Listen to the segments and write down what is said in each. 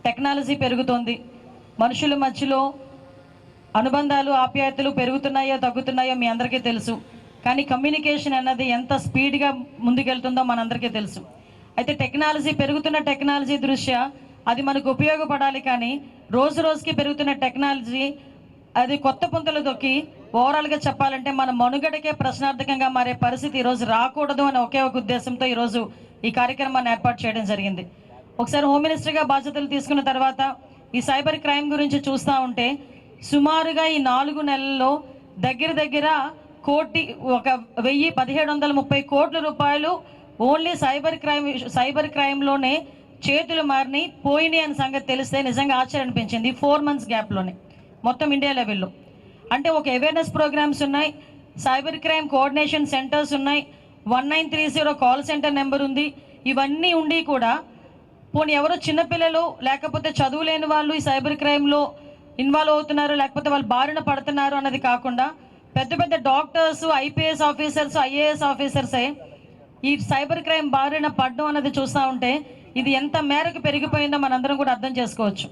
Technology పెరుగుతోంది, మనుషుల మధ్యలో అనుబంధాలు ఆప్యాయతలు పెరుగుతున్నాయో తగ్గుతున్నాయో మీ అందరికీ తెలుసు. కానీ కమ్యూనికేషన్ అన్నది ఎంత స్పీడ్గా ముందుకెళ్తుందో మనందరికీ తెలుసు. అయితే పెరుగుతున్న టెక్నాలజీ దృష్ట్యా అది మనకు ఉపయోగపడాలి. కానీ రోజు రోజుకి పెరుగుతున్న టెక్నాలజీ అది కొత్త పుంతలు తొక్కి ఓవరాల్గా చెప్పాలంటే మన మనుగడకే ప్రశ్నార్థకంగా మారే పరిస్థితి ఈరోజు రాకూడదు అనే ఒకే ఒక ఉద్దేశంతో ఈరోజు ఈ కార్యక్రమాన్ని ఏర్పాటు చేయడం జరిగింది. ఒకసారి హోమ్ మినిస్టర్గా బాధ్యతలు తీసుకున్న తర్వాత ఈ సైబర్ క్రైమ్ గురించి చూస్తూ ఉంటే సుమారుగా ఈ 4 నెలల్లో దగ్గర 1,1730 కోట్ల రూపాయలు ఓన్లీ సైబర్ క్రైమ్లోనే చేతులు మారిని పోయినాయి అనే సంగతి తెలిస్తే నిజంగా ఆశ్చర్యం అనిపించింది. 4 months గ్యాప్లోనే మొత్తం ఇండియా లెవెల్లో. అంటే ఒక అవేర్నెస్ ప్రోగ్రామ్స్ ఉన్నాయి, సైబర్ క్రైమ్ కోఆర్డినేషన్ సెంటర్స్ ఉన్నాయి, 1930 కాల్ సెంటర్ నెంబర్ ఉంది. ఇవన్నీ ఉండి కూడా పోనీ ఎవరో చిన్నపిల్లలు లేకపోతే చదువు లేని వాళ్ళు ఈ సైబర్ క్రైమ్లో ఇన్వాల్వ్ అవుతున్నారు, లేకపోతే వాళ్ళు బారిన పడుతున్నారు అన్నది కాకుండా పెద్ద డాక్టర్స్, ఐపీఎస్ ఆఫీసర్స్, ఐఏఎస్ ఆఫీసర్సే ఈ సైబర్ క్రైమ్ బారిన పడడం అన్నది చూస్తూ ఉంటే ఇది ఎంత మేరకు పెరిగిపోయిందో మనందరం కూడా అర్థం చేసుకోవచ్చు.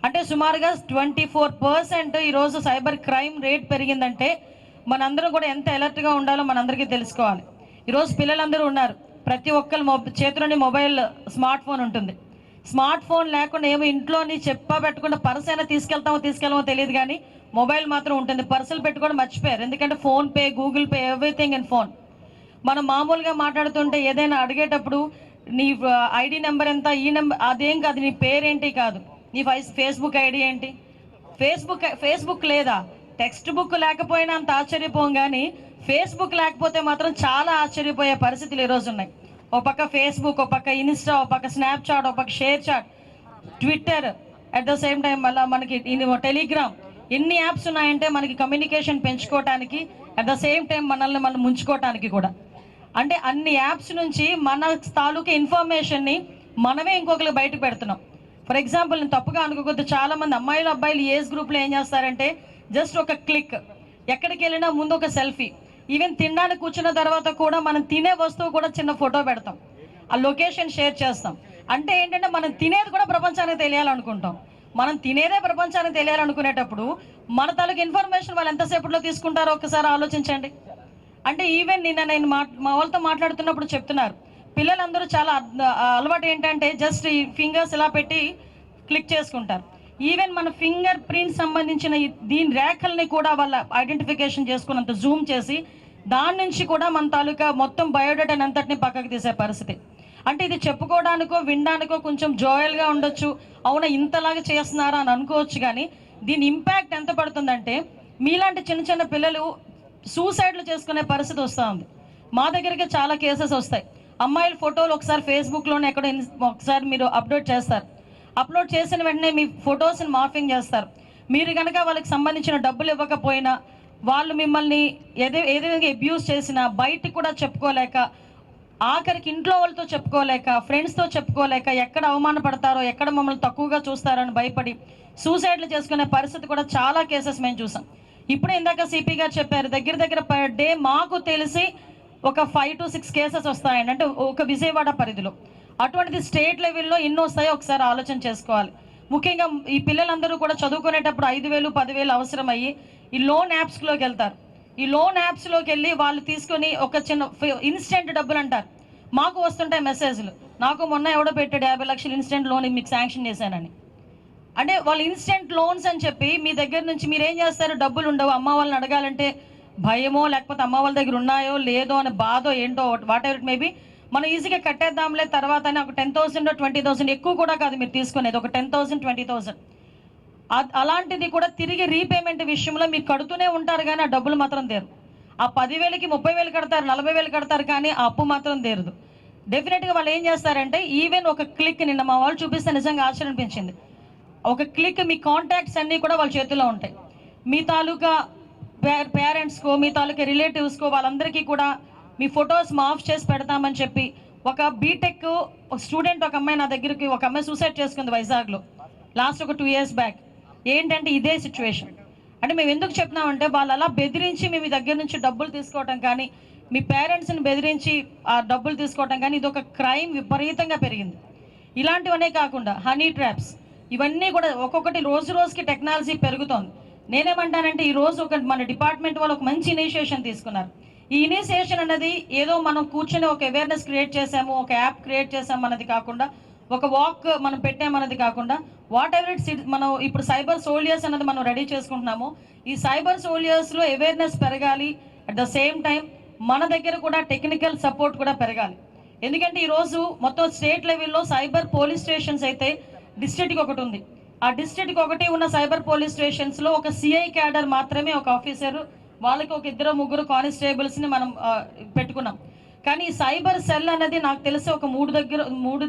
అంటే సుమారుగా 24% ఈరోజు సైబర్ క్రైమ్ రేట్ పెరిగిందంటే మనందరం కూడా ఎంత అలర్ట్గా ఉండాలో మనందరికీ తెలుసుకోవాలి. ఈరోజు పిల్లలందరూ ఉన్నారు, ప్రతి ఒక్కరి చేతిలోని మొబైల్, స్మార్ట్ ఫోన్ ఉంటుంది. స్మార్ట్ ఫోన్ లేకుండా ఏమో ఇంట్లోని పెట్టుకుంటే పర్స్ అయినా తీసుకెళ్ళమో తెలియదు, కానీ మొబైల్ మాత్రం ఉంటుంది. పర్సులు పెట్టుకోవడం మర్చిపోయారు, ఎందుకంటే PhonePe, Google pay, everything in phone. మనం మామూలుగా మాట్లాడుతుంటే ఏదైనా అడిగేటప్పుడు నీ ఐడి నెంబర్ ఎంత, ఈ నెంబర్ అదేం కాదు, నీ పేరేంటి కాదు, నీ ఫేస్బుక్ ఐడి ఏంటి, ఫేస్బుక్ లేదా, టెక్స్ట్ బుక్ లేకపోయినా అంత ఆశ్చర్యపోం, కానీ ఫేస్బుక్ లేకపోతే మాత్రం చాలా ఆశ్చర్యపోయే పరిస్థితులు ఈరోజు ఉన్నాయి. ఒక పక్క ఫేస్బుక్, ఒక పక్క ఇన్స్టా, ఒక పక్క స్నాప్చాట్, ఒక పక్క share chat, Twitter, at the same time మళ్ళీ మనకి టెలిగ్రామ్, ఎన్ని యాప్స్ ఉన్నాయంటే మనకి కమ్యూనికేషన్ పెంచుకోవటానికి, అట్ ద సేమ్ టైం మనల్ని మనం ముంచుకోవటానికి కూడా. అంటే అన్ని యాప్స్ నుంచి మన తాలూకా ఇన్ఫర్మేషన్ని మనమే ఇంకొకరికి బయటకు పెడుతున్నాం. ఫర్ ఎగ్జాంపుల్, నేను తప్పుగా అనుకోవద్దు, చాలామంది అమ్మాయిలు అబ్బాయిలు ఏజ్ గ్రూప్లో ఏం చేస్తారంటే జస్ట్ ఒక క్లిక్, ఎక్కడికి వెళ్ళినా ముందు ఒక సెల్ఫీ, ఈవెన్ తినడానికి కూర్చున్న తర్వాత కూడా మనం తినే వస్తువు కూడా చిన్న ఫోటో పెడతాం, ఆ లొకేషన్ షేర్ చేస్తాం. అంటే ఏంటంటే మనం తినేది కూడా ప్రపంచానికి తెలియాలనుకుంటాం. మనం తినేదే ప్రపంచానికి తెలియాలనుకునేటప్పుడు మన తాలూకు ఇన్ఫర్మేషన్ వాళ్ళు ఎంతసేపట్లో తీసుకుంటారో ఒక్కసారి ఆలోచించండి. అంటే ఈవెన్ నేను మా వాళ్ళతో మాట్లాడుతున్నప్పుడు చెప్తున్నారు, పిల్లలందరూ చాలా అలవాటు ఏంటంటే జస్ట్ ఈ ఫింగర్స్ ఇలా పెట్టి క్లిక్ చేసుకుంటారు. ఈవెన్ మన ఫింగర్ ప్రింట్ సంబంధించిన దీని రేఖల్ని కూడా వాళ్ళ ఐడెంటిఫికేషన్ చేసుకున్నంత జూమ్ చేసి దాని నుంచి కూడా మన తాలూకా మొత్తం బయోడేటాని అంతటిని పక్కకు తీసే పరిస్థితి. అంటే ఇది చెప్పుకోవడానికో వినడానికో కొంచెం జోయల్గా ఉండొచ్చు, అవునా ఇంతలాగా చేస్తున్నారా అని అనుకోవచ్చు, కానీ దీని ఇంపాక్ట్ ఎంత పడుతుందంటే మీలాంటి చిన్న పిల్లలు సూసైడ్లు చేసుకునే పరిస్థితి వస్తూ ఉంది. మా దగ్గరికి చాలా కేసెస్ వస్తాయి. అమ్మాయిల ఫోటోలు ఒకసారి ఫేస్బుక్లోనే ఎక్కడ ఒకసారి మీరు అప్లోడ్ చేసిన వెంటనే మీ ఫొటోస్ని మార్ఫింగ్ చేస్తారు. మీరు కనుక వాళ్ళకి సంబంధించిన డబ్బులు ఇవ్వకపోయినా, వాళ్ళు మిమ్మల్ని ఏదైనా అబ్యూస్ చేసినా బయటికి కూడా చెప్పుకోలేక, ఆఖరికి ఇంట్లో వాళ్ళతో చెప్పుకోలేక, ఫ్రెండ్స్తో చెప్పుకోలేక, ఎక్కడ అవమానపడతారో, ఎక్కడ మమ్మల్ని తక్కువగా చూస్తారో అని భయపడి సూసైడ్లు చేసుకునే పరిస్థితి కూడా చాలా కేసెస్ మేము చూసాం. ఇప్పుడే ఇందాక సిపి గారు చెప్పారు, దగ్గర పర్ డే మాకు తెలిసి ఒక 5 to 6 కేసెస్ వస్తాయండి, అంటే ఒక విజయవాడ పరిధిలో. అటువంటిది స్టేట్ లెవెల్లో ఎన్నో వస్తాయో ఒకసారి ఆలోచన చేసుకోవాలి. ముఖ్యంగా ఈ పిల్లలందరూ కూడా చదువుకునేటప్పుడు 5,000, 10,000 అవసరం అయ్యి ఈ లోన్ యాప్స్లోకి వెళ్తారు. ఈ లోన్ యాప్స్లోకి వెళ్ళి వాళ్ళు తీసుకొని ఒక చిన్న ఇన్స్టెంట్ డబ్బులు అంటారు, మాకు వస్తుంటాయి మెసేజ్లు, నాకు మొన్న ఎవడో పెట్టాడు 50 లక్షలు ఇన్స్టెంట్ లోన్ మీకు శాంక్షన్ చేశానని. అంటే వాళ్ళు ఇన్స్టెంట్ లోన్స్ అని చెప్పి మీ దగ్గర నుంచి మీరేం చేస్తారు, డబ్బులు ఉండవు, అమ్మ వాళ్ళని అడగాలంటే భయమో, లేకపోతే అమ్మ వాళ్ళ దగ్గర ఉన్నాయో లేదో అని బాధో ఏంటో, వాట్ ఎవర్ ఇట్ మేబీ, మనం ఈజీగా కట్టేద్దాంలే తర్వాత అని ఒక 10,000 20,000, ఎక్కువ కూడా కాదు మీరు తీసుకునేది, ఒక 10,000 20,000. అలాంటిది కూడా తిరిగి రీపేమెంట్ విషయంలో మీరు కడుతూనే ఉంటారు, కానీ ఆ డబ్బులు మాత్రం తీరు. ఆ 10,000కి 30,000 కడతారు, 40,000 కడతారు, కానీ ఆ అప్పు మాత్రం తీరదు. డెఫినెట్గా వాళ్ళు ఏం చేస్తారంటే ఈవెన్ ఒక క్లిక్, నిన్న మా వాళ్ళు చూపిస్తే నిజంగా ఆశ్చర్యం అనిపించింది, ఒక క్లిక్ మీ కాంటాక్ట్స్ అన్నీ కూడా వాళ్ళ చేతిలో ఉంటాయి. మీ తాలూకా పేరెంట్స్కో, మీ తాలూకా రిలేటివ్స్కో, వాళ్ళందరికీ కూడా మీ ఫొటోస్ మాఫ్ చేసి పెడతామని చెప్పి ఒక బీటెక్ స్టూడెంట్, ఒక అమ్మాయి నా దగ్గరికి, ఒక అమ్మాయి సూసైడ్ చేసుకుంది వైజాగ్లో లాస్ట్ ఒక 2 years బ్యాక్. ఏంటంటే ఇదే సిచ్యువేషన్. అంటే మేము ఎందుకు చెప్తున్నామంటే వాళ్ళు అలా బెదిరించి మేము మీ దగ్గర నుంచి డబ్బులు తీసుకోవటం కానీ, మీ పేరెంట్స్ని బెదిరించి ఆ డబ్బులు తీసుకోవటం కానీ, ఇది ఒక క్రైమ్ విపరీతంగా పెరిగింది. ఇలాంటివనే కాకుండా హనీ ట్రాప్స్, ఇవన్నీ కూడా ఒక్కొక్కటి రోజు రోజుకి టెక్నాలజీ పెరుగుతోంది. నేనేమంటానంటే ఈరోజు మన డిపార్ట్మెంట్ వాళ్ళు ఒక మంచి ఇనిషియేషన్ తీసుకున్నారు. ఈ ఇనిషియేషన్ అన్నది ఏదో మనం కూర్చొని ఒక అవేర్నెస్ క్రియేట్ చేసాము, ఒక యాప్ క్రియేట్ చేసాము అన్నది కాకుండా, ఒక వాక్ మనం పెట్టామన్నది కాకుండా, వాట్ ఎవర్ ఇట్స్ మనం ఇప్పుడు సైబర్ సోల్జర్స్ అన్నది మనం రెడీ చేసుకుంటున్నాము. ఈ సైబర్ సోల్జర్స్లో అవేర్నెస్ పెరగాలి, అట్ ద సేమ్ టైం మన దగ్గర కూడా టెక్నికల్ సపోర్ట్ కూడా పెరగాలి. ఎందుకంటే ఈరోజు మొత్తం స్టేట్ లెవెల్లో సైబర్ పోలీస్ స్టేషన్స్ అయితే డిస్ట్రిక్ట్కి ఒకటి ఉంది. ఆ డిస్ట్రిక్ట్కి ఒకటి ఉన్న సైబర్ పోలీస్ స్టేషన్స్లో ఒక సిఐ క్యాడర్ మాత్రమే, ఒక ఆఫీసర్, వాళ్ళకి ఒక 2-3 కానిస్టేబుల్స్ని మనం పెట్టుకున్నాం. కానీ ఈ సైబర్ సెల్ అనేది నాకు తెలిసి ఒక 3 దగ్గర 4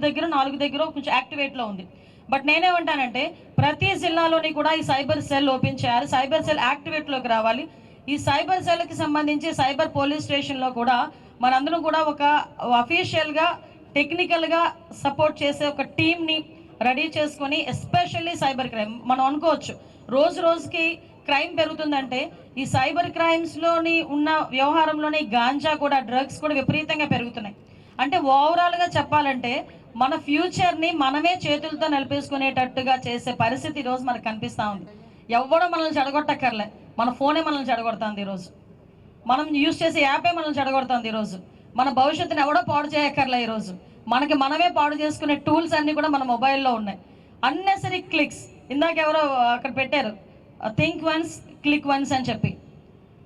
దగ్గర కొంచెం యాక్టివేట్లో ఉంది. బట్ నేనేమంటానంటే ప్రతి జిల్లాలోని కూడా ఈ సైబర్ సెల్ ఓపెన్ చేయాలి, సైబర్ సెల్ యాక్టివేట్లోకి రావాలి. ఈ సైబర్ సెల్కి సంబంధించి సైబర్ పోలీస్ స్టేషన్లో కూడా మనందరం కూడా ఒక అఫీషియల్గా టెక్నికల్గా సపోర్ట్ చేసే ఒక టీమ్ని రెడీ చేసుకొని, ఎస్పెషల్లీ సైబర్ క్రైమ్ మనం అనుకోవచ్చు రోజు రోజుకి క్రైమ్ పెరుగుతుందంటే ఈ సైబర్ క్రైమ్స్లోని ఉన్న వ్యవహారంలోని గాంజా కూడా, డ్రగ్స్ కూడా విపరీతంగా పెరుగుతున్నాయి. అంటే ఓవరాల్గా చెప్పాలంటే మన ఫ్యూచర్ని మనమే చేతులతో నిలిపేసుకునేటట్టుగా చేసే పరిస్థితి ఈరోజు మనకు కనిపిస్తూ ఉంది. ఎవడో మనల్ని చెడగొట్టక్కర్లే, మన ఫోనే మనల్ని చెడగొడుతుంది ఈరోజు, మనం యూజ్ చేసే యాపే మనల్ని చెడగొడుతుంది ఈరోజు, మన భవిష్యత్తుని ఎవడో పాడు చేయక్కర్లే ఈరోజు, మనకి మనమే పాడు చేసుకునే టూల్స్ అన్నీ కూడా మన మొబైల్లో ఉన్నాయి. అన్నెసరీ క్లిక్స్, ఇందాక ఎవరో అక్కడ పెట్టారు, థింక్ వన్స్ క్లిక్ వన్స్ అని చెప్పి,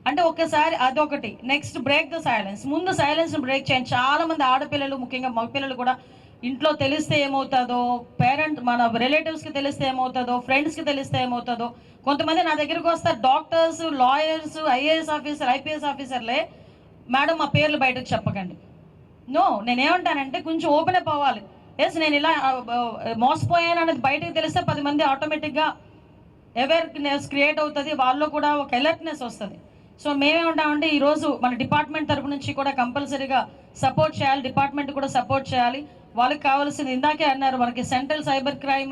అంటే ఒక్కసారి అదొకటి. నెక్స్ట్ బ్రేక్ ద సైలెన్స్, ముందు సైలెన్స్ని బ్రేక్ చేయండి. చాలామంది ఆడపిల్లలు, ముఖ్యంగా మగపిల్లలు కూడా ఇంట్లో తెలిస్తే ఏమవుతుందో, మన రిలేటివ్స్కి తెలిస్తే ఏమవుతుందో, ఫ్రెండ్స్కి తెలిస్తే ఏమవుతుందో. కొంతమంది నా దగ్గరికి వస్తారు, doctors, lawyers, IAS officer, IPS ఆఫీసర్లే, మేడం మా పేర్లు బయటకు చెప్పకండి. నో, నేనేమంటానంటే కొంచెం ఓపెన్ అప్ అవ్వాలి. ఎస్, నేను ఇలా మోసపోయాను అనేది బయటకు తెలిస్తే 10 మంది ఆటోమేటిక్గా అవేర్నెస్ క్రియేట్ అవుతుంది, వాళ్ళలో కూడా ఒక అలర్ట్నెస్ వస్తుంది. సో మేమేమంటామంటే ఈరోజు మన డిపార్ట్మెంట్ తరపు నుంచి కూడా కంపల్సరీగా సపోర్ట్ చేయాలి, డిపార్ట్మెంట్ కూడా సపోర్ట్ చేయాలి. వాళ్ళకి కావాల్సింది ఇందాకే అన్నారు, మనకి central cyber crime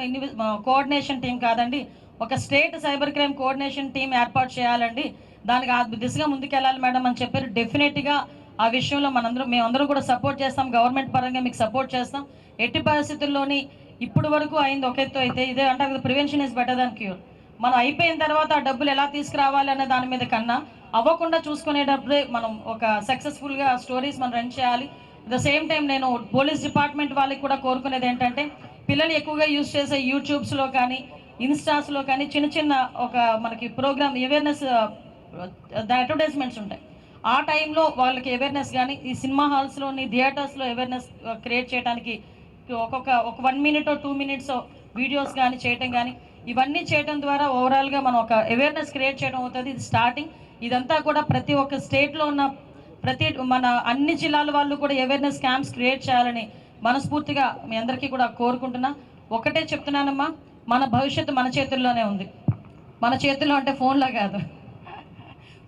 coordination team కాదండి, ఒక state cyber crime coordination team ఏర్పాటు చేయాలండి, దానికి ఆ దిశగా ముందుకెళ్ళాలి మేడం అని చెప్పారు. డెఫినెట్గా ఆ విషయంలో మేమందరం కూడా సపోర్ట్ చేస్తాం, గవర్నమెంట్ పరంగా మీకు సపోర్ట్ చేస్తాం. ఎట్టి పరిస్థితుల్లోని ఇప్పుడు వరకు అయింది ఒక ఎత్తు అయితే, ఇదే అంటారు prevention is better than cure. మనం అయిపోయిన తర్వాత ఆ డబ్బులు ఎలా తీసుకురావాలి అనే దాని మీద కన్నా అవ్వకుండా చూసుకునేటప్పుడే మనం ఒక సక్సెస్ఫుల్గా స్టోరీస్ మనం రన్ చేయాలి. అట్ ద సేమ్ టైం నేను పోలీస్ డిపార్ట్మెంట్ వాళ్ళకి కూడా కోరుకునేది ఏంటంటే, పిల్లలు ఎక్కువగా యూజ్ చేసే యూట్యూబ్స్లో కానీ ఇన్స్టాస్లో కానీ చిన్న ఒక మనకి ప్రోగ్రామ్ అవేర్నెస్ అడ్వర్టైజ్మెంట్స్ ఉంటాయి. ఆ టైంలో వాళ్ళకి అవేర్నెస్ కానీ, ఈ సినిమా హాల్స్లోని థియేటర్స్లో అవేర్నెస్ క్రియేట్ చేయడానికి ఒక 1 మినిట్ 2 మినిట్స్ వీడియోస్ కానీ చేయటం కానీ, ఇవన్నీ చేయడం ద్వారా ఓవరాల్గా మనం ఒక అవేర్నెస్ క్రియేట్ చేయడం అవుతుంది. ఇది స్టార్టింగ్. ఇదంతా కూడా ప్రతి ఒక్క స్టేట్లో ఉన్న మన అన్ని జిల్లాల వాళ్ళు కూడా అవేర్నెస్ క్యాంప్స్ క్రియేట్ చేయాలని మనస్ఫూర్తిగా మీ అందరికీ కూడా కోరుకుంటున్నా. ఒకటే చెప్తున్నానమ్మా, మన భవిష్యత్తు మన చేతుల్లోనే ఉంది. మన చేతుల్లో అంటే ఫోన్లో కాదు,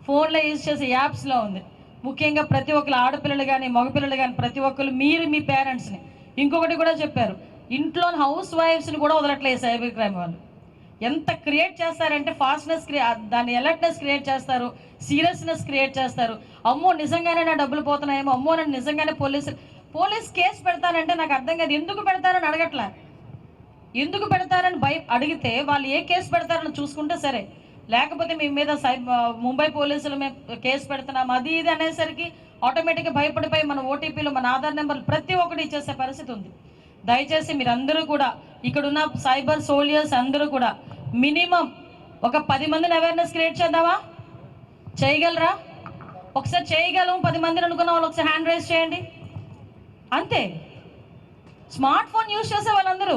ఫోన్లో యూజ్ చేసే యాప్స్లో ఉంది. ముఖ్యంగా ప్రతి ఒక్కరు ఆడపిల్లలు కానీ మగపిల్లలు కానీ ప్రతి ఒక్కరు మీరు మీ పేరెంట్స్ని, ఇంకొకటి కూడా చెప్పారు, ఇంట్లో హౌస్ వైఫ్స్ని కూడా వదలట్లేదు సైబర్ క్రైమ్ వాళ్ళు. ఎంత క్రియేట్ చేస్తారంటే ఫాస్ట్నెస్ దాన్ని అలర్ట్నెస్ క్రియేట్ చేస్తారు, సీరియస్నెస్ క్రియేట్ చేస్తారు. అమ్మో నిజంగానే నా డబ్బులు పోతున్నాయేమో, అమ్మో నన్ను నిజంగానే పోలీస్ కేసు పెడతానంటే నాకు అర్థం కాదు, ఎందుకు పెడతారని అడగట్లే. ఎందుకు పెడతారని అడిగితే వాళ్ళు ఏ కేసు పెడతారని చూసుకుంటే సరే, లేకపోతే మీ మీద ముంబై పోలీసులు మేము కేసు పెడుతున్నాం అది ఇది అనేసరికి ఆటోమేటిక్గా భయపడిపోయి మన ఓటీపీలు, మన ఆధార్ నెంబర్లు ప్రతి ఒక్కటి ఇచ్చేసే పరిస్థితి ఉంది. దయచేసి మీరందరూ కూడా, ఇక్కడున్న సైబర్ సోల్జర్స్ అందరూ కూడా మినిమం ఒక 10 మందిని అవేర్నెస్ క్రియేట్ చేద్దామా? చేయగలరా? ఒకసారి చేయగలము 10 మందిని అనుకున్న వాళ్ళు ఒకసారి హ్యాండ్ రైజ్ చేయండి. అంతే. స్మార్ట్ ఫోన్ యూజ్ చేసే వాళ్ళందరూ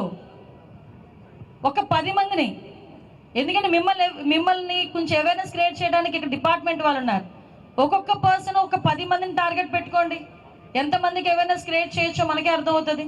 ఒక 10 మందిని, ఎందుకంటే మిమ్మల్ని కొంచెం అవేర్నెస్ క్రియేట్ చేయడానికి ఇక్కడ డిపార్ట్మెంట్ వాళ్ళు ఉన్నారు. ఒక్కొక్క పర్సన్ ఒక 10 మందిని టార్గెట్ పెట్టుకోండి, ఎంతమందికి అవేర్నెస్ క్రియేట్ చేయొచ్చో మనకే అర్థమవుతుంది.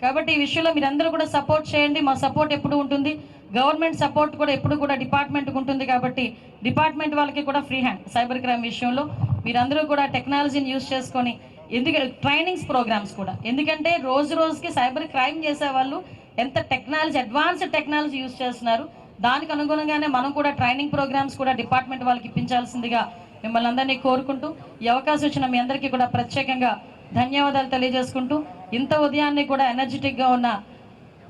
కాబట్టి ఈ విషయంలో మీరందరూ కూడా సపోర్ట్ చేయండి. మా సపోర్ట్ ఎప్పుడు ఉంటుంది, గవర్నమెంట్ సపోర్ట్ కూడా ఎప్పుడు కూడా డిపార్ట్మెంట్కి ఉంటుంది. కాబట్టి డిపార్ట్మెంట్ వాళ్ళకి కూడా ఫ్రీ హ్యాండ్ సైబర్ క్రైమ్ విషయంలో మీరందరూ కూడా టెక్నాలజీని యూజ్ చేసుకొని, ఎందుకంటే ట్రైనింగ్స్ ప్రోగ్రామ్స్ కూడా, ఎందుకంటే రోజుకి సైబర్ క్రైమ్ చేసే వాళ్ళు ఎంత టెక్నాలజీ, అడ్వాన్స్డ్ టెక్నాలజీ యూజ్ చేస్తున్నారు. దానికి అనుగుణంగానే మనం కూడా ట్రైనింగ్ ప్రోగ్రామ్స్ కూడా డిపార్ట్మెంట్ వాళ్ళకి ఇప్పించాల్సిందిగా మిమ్మల్ని అందరినీ కోరుకుంటూ, ఈ అవకాశం వచ్చిన మీ అందరికీ కూడా ప్రత్యేకంగా ధన్యవాదాలు తెలియజేసుకుంటూ, ఇంత ఉదయాన్నే కూడా ఎనర్జెటిక్గా ఉన్న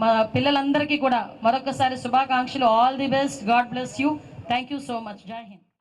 మా పిల్లలందరికీ కూడా మరొకసారి శుభాకాంక్షలు. All the best. God bless you. Thank you so much. జై హింద్.